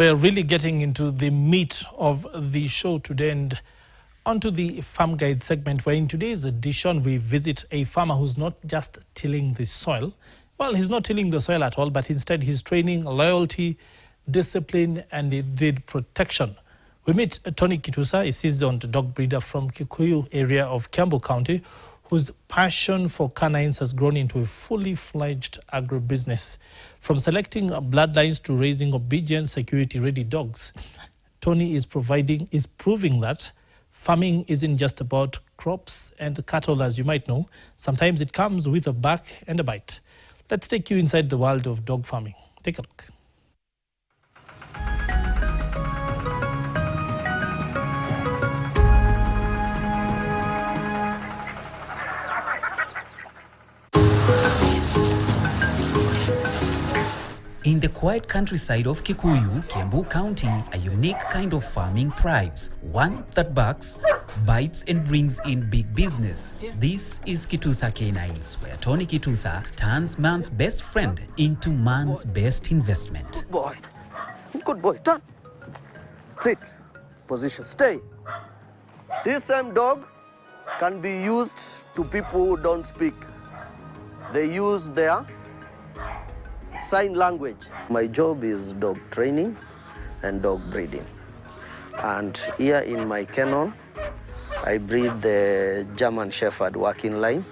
We're really getting into the meat of the show today and onto the farm guide segment, where in today's edition we visit a farmer who's not just tilling the soil. Well, he's not tilling the soil at all, but instead he's training loyalty, discipline, and indeed protection. We meet Tony Kitusa, a seasoned dog breeder from Kikuyu area of Kiambu County, whose passion for canines has grown into a fully fledged agribusiness. From selecting bloodlines to raising obedient, security-ready dogs, Tony is proving that farming isn't just about crops and cattle, as you might know. Sometimes it comes with a bark and a bite. Let's take you inside the world of dog farming. Take a look. In the quiet countryside of Kikuyu, Kiambu County, a unique kind of farming thrives. One that barks, bites, and brings in big business. This is Kitusa Canines, where Tony Kitusa turns man's best friend into man's best investment. Good boy. Good boy. Turn. Sit. Position. Stay. This same dog can be used to people who don't speak. They use their sign language. My job is dog training and dog breeding. And here in my kennel, I breed the German Shepherd working line.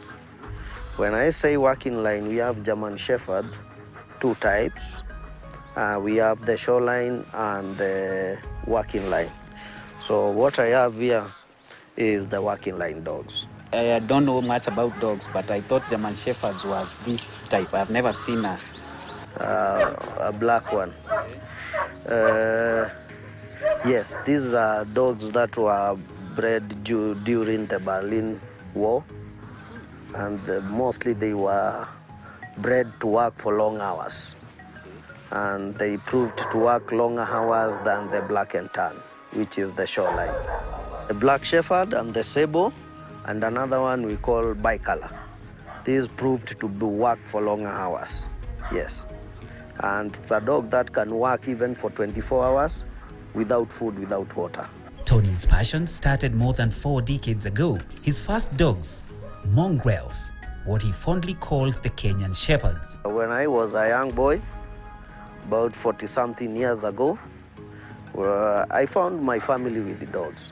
When I say working line, we have German Shepherds, two types. We have the shoreline and the working line. So what I have here is the working line dogs. I don't know much about dogs, but I thought German Shepherds was this type. I've never seen a black one. Yes, these are dogs that were bred during the Berlin War, and mostly they were bred to work for long hours, and they proved to work longer hours than the black and tan, which is the shoreline. The black shepherd and the sable, and another one we call bicolor. These proved to work for longer hours, yes. And it's a dog that can work even for 24 hours without food, without water. Tony's passion started more than 4 decades ago. His first dogs, mongrels, what he fondly calls the Kenyan Shepherds. When I was a young boy, about 40-something years ago, I found my family with the dogs.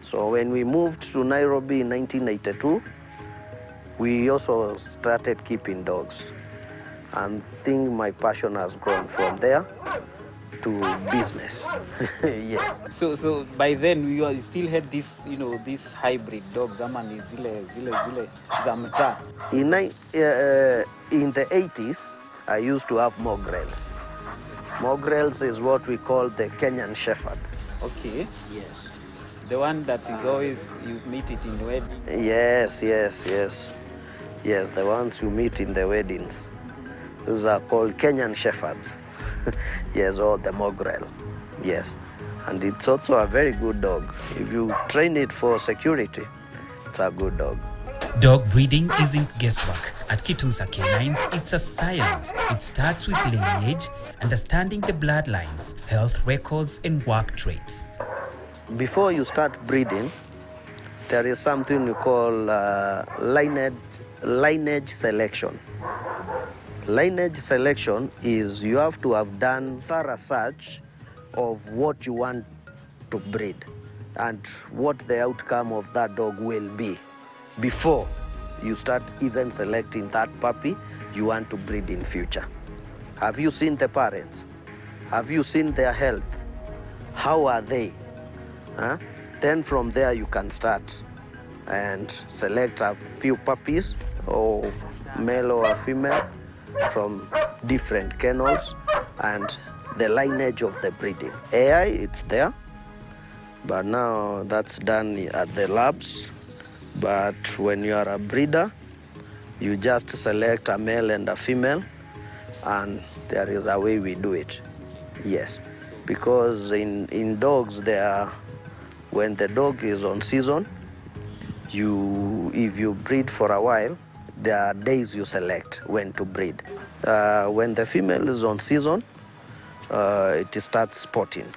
So when we moved to Nairobi in 1982, we also started keeping dogs. And I think my passion has grown from there to business. Yes. So by then you still had this, these hybrid dogs. Zile zamta. In the 80s, I used to have mongrels. Mongrels is what we call the Kenyan Shepherd. Okay. Yes. The one that is always, you meet it in the wedding. Yes. Yes, the ones you meet in the weddings. Those are called Kenyan Shepherds. Yes, or the mongrel. Yes. And it's also a very good dog. If you train it for security, it's a good dog. Dog breeding isn't guesswork. At Kitusa Canines, it's a science. It starts with lineage, understanding the bloodlines, health records, and work traits. Before you start breeding, there is something you call lineage selection. Lineage selection is you have to have done thorough search of what you want to breed and what the outcome of that dog will be before you start even selecting that puppy you want to breed in future. Have you seen the parents? Have you seen their health? How are they? Then from there you can start and select a few puppies, or male or female, from different kennels and the lineage of the breeding. AI, it's there, but now that's done at the labs. But when you are a breeder, you just select a male and a female, and there is a way we do it. Yes, because in dogs, when the dog is on season, if you breed for a while, there are days you select when to breed. When the female is on season, it starts spotting.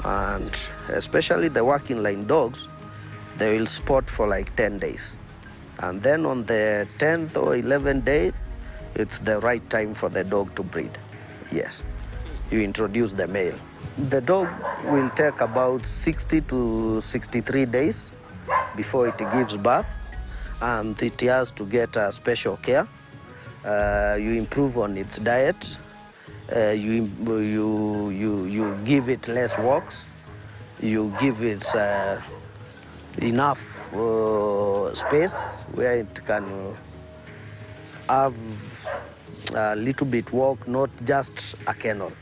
And especially the working line dogs, they will spot for like 10 days. And then on the 10th or 11th day, it's the right time for the dog to breed. Yes, you introduce the male. The dog will take about 60 to 63 days before it gives birth, and it has to get a special care. You improve on its diet. You give it less walks. You give it enough space where it can have a little bit walk, not just a kennel.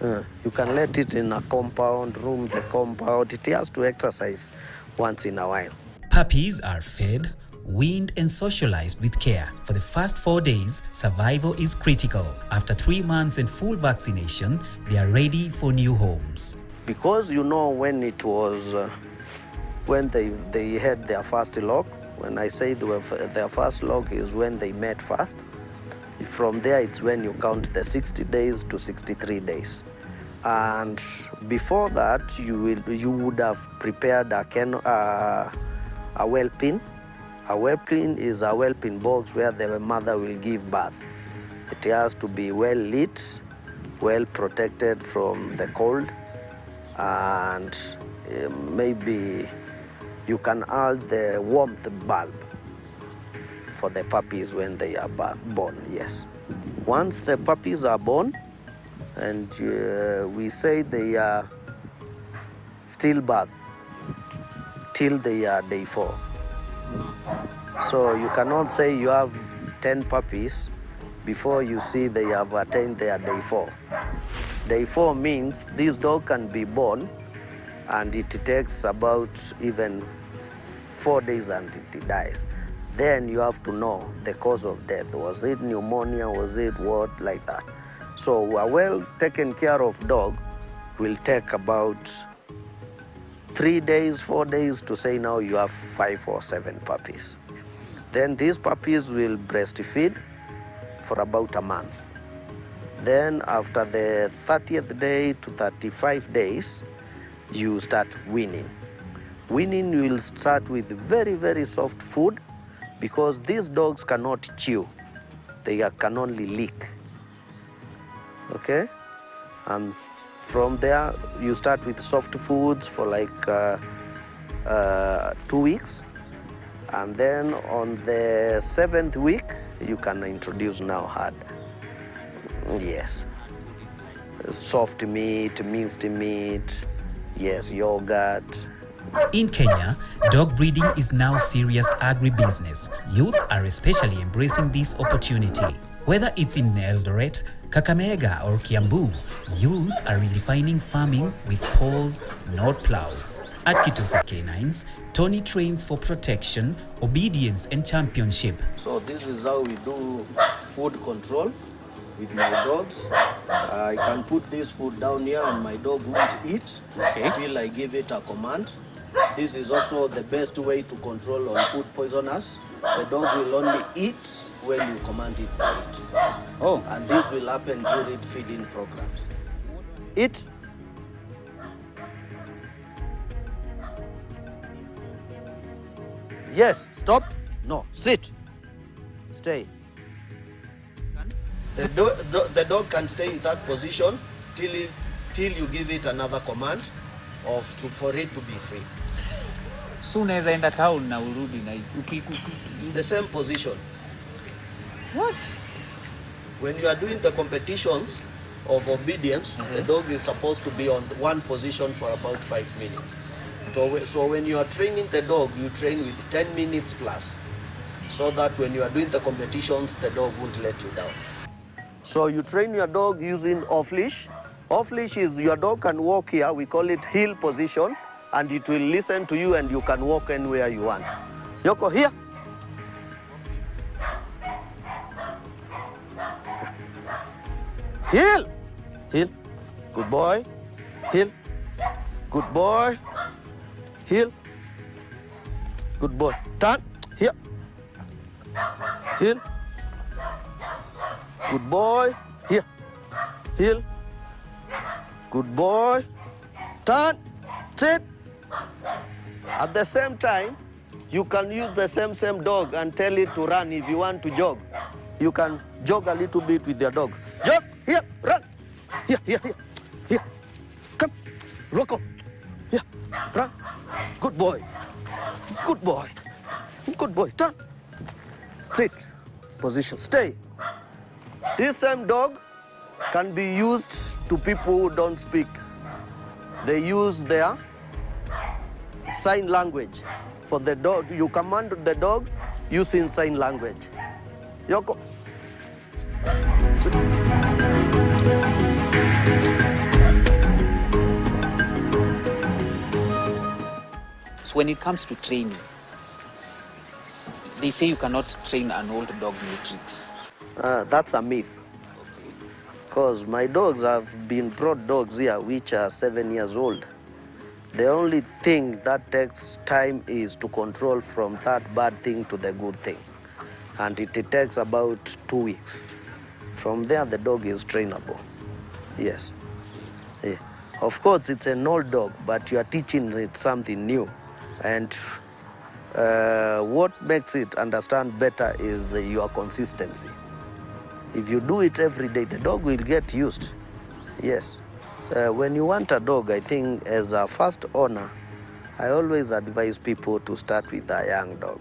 You can let it in a compound, room the compound. It has to exercise once in a while. Puppies are fed, weaned and socialized with care. For the first 4 days, survival is critical. After 3 months and full vaccination, they are ready for new homes. Because you know when it was, when they had their first lock, when I say their first lock is when they met first. From there, it's when you count the 60 days to 63 days. And before that, you would have prepared a whelping. A whelping is a whelping box where the mother will give birth. It has to be well lit, well protected from the cold, and maybe you can add the warmth bulb for the puppies when they are born, yes. Once the puppies are born, and we say they are stillbirth till they are day 4. So you cannot say you have 10 puppies before you see they have attained their day 4. Day 4 means this dog can be born and it takes about even 4 days until it dies. Then you have to know the cause of death. Was it pneumonia? Was it what? Like that. So a well taken care of dog will take about 3 days, 4 days to say now you have 5 or 7 puppies. Then these puppies will breastfeed for about a month. Then after the 30th day to 35 days, you start weaning. Weaning will start with very, very soft food because these dogs cannot chew. They can only lick. Okay? And from there, you start with soft foods for like 2 weeks. And then on the 7th week, you can introduce now hard. Yes. Soft meat, minced meat, yes, yogurt. In Kenya, dog breeding is now serious agribusiness. Youth are especially embracing this opportunity. Whether it's in Eldoret, Kakamega or Kiambu, youth are redefining farming with poles, not plows. At Kitusa Canines, Tony trains for protection, obedience and championship. So this is how we do food control with my dogs. I can put this food down here and my dog won't eat until I give it a command. This is also the best way to control on food poisoners. The dog will only eat when you command it to eat. Oh. And this will happen during feeding programs. Eat. Yes, stop. No, sit. Stay. The dog can stay in that position till you give it another command for it to be free. So unaweza enda town na urudi na The same position. What? When you are doing the competitions of obedience, the dog is supposed to be on one position for about 5 minutes. So when you are training the dog, you train with 10 minutes plus, so that when you are doing the competitions, the dog won't let you down. So you train your dog using off-leash. Off-leash is your dog can walk here, we call it heel position, and it will listen to you and you can walk anywhere you want. Yoko, here. Heel. Heel. Good boy. Heel. Good boy. Heel. Good boy. Turn. Here. Heel. Good boy. Here. Heel. Good boy. Turn. Sit. At the same time, you can use the same dog and tell it to run if you want to jog. You can jog a little bit with your dog. Jog. Here. Run. Here. Come. Rocco. Here. Run. Good boy. Good boy. Good boy. Turn. Sit. Position. Stay. This same dog can be used to people who don't speak. They use their sign language. For the dog, you command the dog using sign language. Yoko. Sit. So when it comes to training, they say you cannot train an old dog new tricks. That's a myth. Because my dogs have been brought dogs here which are 7 years old. The only thing that takes time is to control from that bad thing to the good thing. And it takes about 2 weeks. From there, the dog is trainable. Yes. Yeah. Of course, it's an old dog, but you are teaching it something new. And what makes it understand better is your consistency. If you do it every day, the dog will get used. Yes. When you want a dog, I think as a first owner, I always advise people to start with a young dog,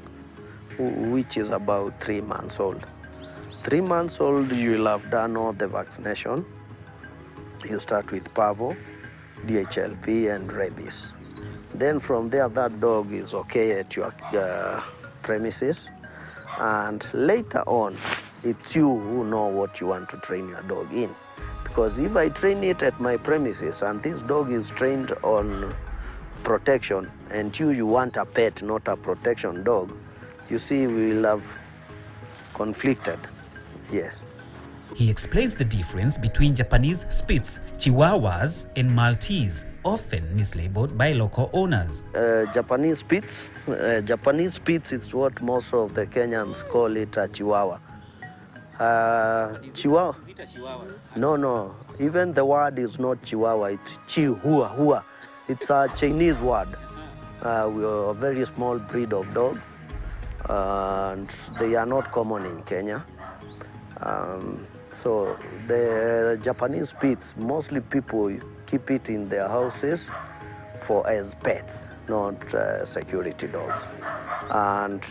which is about 3 months old. 3 months old, you will have done all the vaccination. You start with parvo, DHLP, and rabies. Then from there, that dog is okay at your premises. And later on, it's you who know what you want to train your dog in. Because if I train it at my premises and this dog is trained on protection and you want a pet, not a protection dog, you see, we will have conflicted. Yes. He explains the difference between Japanese Spitz, Chihuahuas, and Maltese, often mislabeled by local owners. Japanese Spitz is what most of the Kenyans call it a Chihuahua. Chihuahua? Is it a Chihuahua? No. Even the word is not Chihuahua, it's Chihuahua. It's a Chinese word. We are a very small breed of dog, and they are not common in Kenya. So the Japanese Spitz, mostly people keep it in their houses as pets, not security dogs. And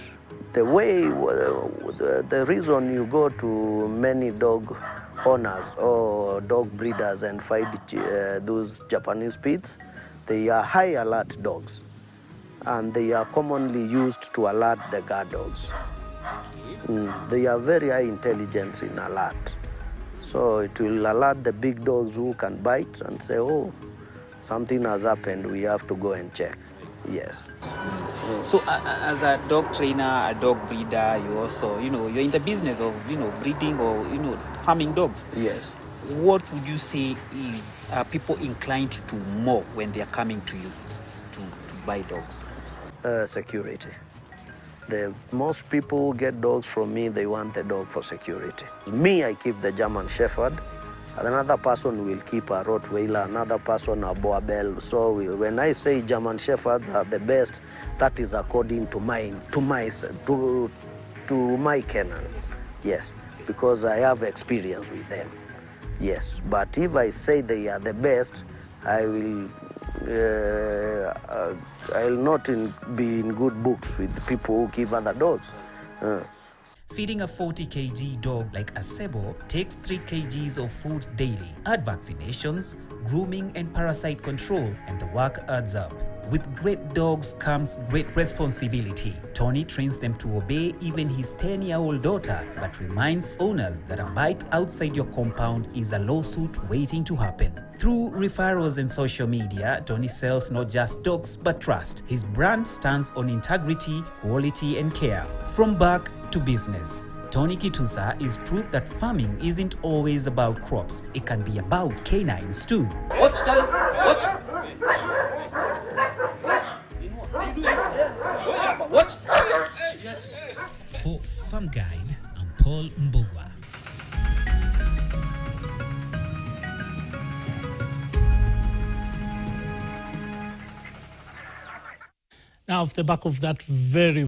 the reason you go to many dog owners or dog breeders and find those Japanese Spitz, they are high alert dogs, and they are commonly used to alert the guard dogs. They are very high intelligence in alert. So it will alert the big dogs who can bite and say, oh, something has happened, we have to go and check. Yes. So as a dog trainer, a dog breeder, you also, you're in the business of, breeding or, farming dogs. Yes. What would you say is people inclined to more when they are coming to you to buy dogs? Security. Most people who get dogs from me, they want the dog for security. Me, I keep the German Shepherd. Another person will keep a Rottweiler, another person a Boabel. So when I say German Shepherds are the best, that is according to my canon. Yes, because I have experience with them. Yes, but if I say they are the best, I will not be in good books with people who give other dogs. Feeding a 40 kg dog like a Sebo takes 3 kgs of food daily. Add vaccinations, grooming, and parasite control, and the work adds up. With great dogs comes great responsibility. Tony trains them to obey even his 10-year-old daughter, but reminds owners that a bite outside your compound is a lawsuit waiting to happen. Through referrals and social media, Tony sells not just dogs but trust. His brand stands on integrity, quality, and care. From bark to business, Tony Kitusa is proof that farming isn't always about crops. It can be about canines too. Watch, child. Watch. Watch. For Farm Guide, I'm Paul Mbogwa. Now, off the back of that very